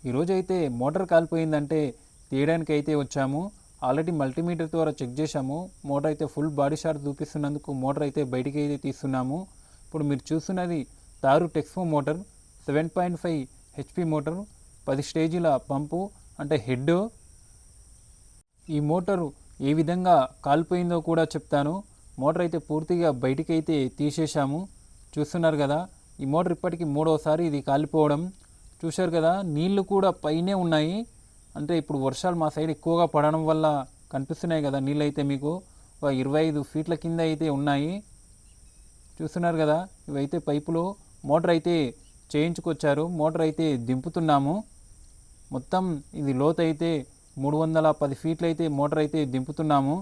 ఈరోజైతే మోటార్ కాలిపోయిందంటే తీయడానికైతే వచ్చాము. Already multimeter ద్వారా చెక్ చేశాము. మోటార్ అయితే ఫుల్ బాడీ షాట్ చూపిస్తున్నందుకు మోటార్ అయితే బయటికి అయితే తీస్తున్నాము. ఇప్పుడు మీరు చూస్తున్నది తారు టెక్స్మో మోటార్ 7.5 హెచ్పి మోటార్, 10 స్టేజీల పంపు అంటే హెడ్. ఈ మోటారు ఏ విధంగా కాలిపోయిందో కూడా చెప్తాను. మోటార్ అయితే పూర్తిగా బయటికైతే తీసేశాము. చూస్తున్నారు కదా, ఈ మోటార్ ఇప్పటికి మూడోసారి ఇది కాలిపోవడం. చూశారు కదా, నీళ్లు కూడా పైనే ఉన్నాయి. అంటే ఇప్పుడు వర్షాలు మా సైడ్ ఎక్కువగా పడడం వల్ల కనిపిస్తున్నాయి కదా నీళ్ళు అయితే మీకు ఒక 25 ఫీట్ల కింద అయితే ఉన్నాయి. చూస్తున్నారు కదా, ఇవైతే పైపులు. మోటార్ అయితే చేయించుకొచ్చారు. మోటార్ అయితే దింపుతున్నాము. మొత్తం ఇది లోతు అయితే 310 ఫీట్లు అయితే మోటార్ అయితే దింపుతున్నాము.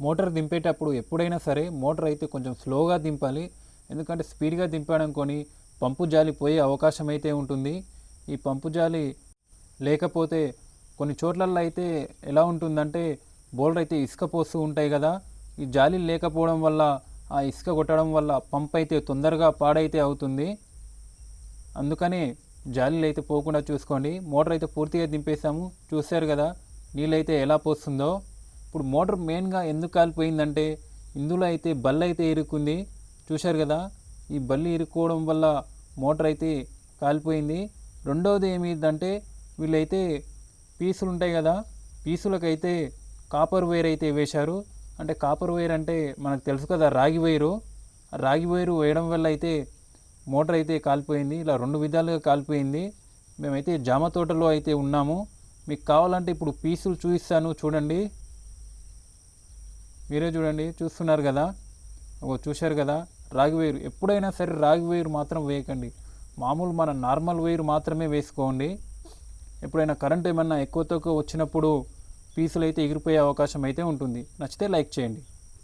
మోటార్ దింపేటప్పుడు ఎప్పుడైనా సరే మోటార్ అయితే కొంచెం స్లోగా దింపాలి. ఎందుకంటే స్పీడ్గా దింపడం కొని పంపు జాలి పోయే అవకాశం అయితే ఉంటుంది. ఈ పంపు జాలి లేకపోతే కొన్ని చోట్లలో అయితే ఎలా ఉంటుందంటే బోల్డర్ అయితే ఇసుక పోస్తూ ఉంటాయి కదా, ఈ జాలి లేకపోవడం వల్ల ఆ ఇసుక కొట్టడం వల్ల పంప్ అయితే తొందరగా పాడైతే అవుతుంది. అందుకనే జాలీలు అయితే పోకుండా చూసుకోండి. మోటార్ అయితే పూర్తిగా దింపేసాము. చూశారు కదా నీళ్ళైతే ఎలా పోస్తుందో. ఇప్పుడు మోటార్ మెయిన్గా ఎందుకు కాలిపోయిందంటే ఇందులో అయితే బల్ల అయితే ఇరుక్కుంది. చూశారు కదా, ఈ బల్లి ఇరుక్కోవడం వల్ల మోటార్ అయితే కాలిపోయింది. రెండవది ఏమిటంటే వీళ్ళైతే పీసులు ఉంటాయి కదా, పీసులకైతే కాపర్ వైర్ అయితే వేశారు. అంటే కాపర్ వైర్ అంటే మనకు తెలుసు కదా, రాగి వైరు. రాగి వైరు వేయడం వల్ల అయితే మోటార్ అయితే కాలిపోయింది. ఇలా 2 విధాలుగా కాలిపోయింది. మేమైతే జామ తోటలో అయితే ఉన్నాము. మీకు కావాలంటే ఇప్పుడు పీసులు చూపిస్తాను, చూడండి. మీరే చూడండి, చూస్తున్నారు కదా, చూశారు కదా. రాగి వైరు ఎప్పుడైనా సరే రాగి వైరు మాత్రం వేయకండి. మామూలు మన నార్మల్ వైరు మాత్రమే వేసుకోండి. ఎప్పుడైనా కరెంట్ ఏమన్నా ఎక్కువ తక్కువ వచ్చినప్పుడు పీసులు అయితే ఎగిరిపోయే అవకాశం అయితే ఉంటుంది. నచ్చితే లైక్ చేయండి.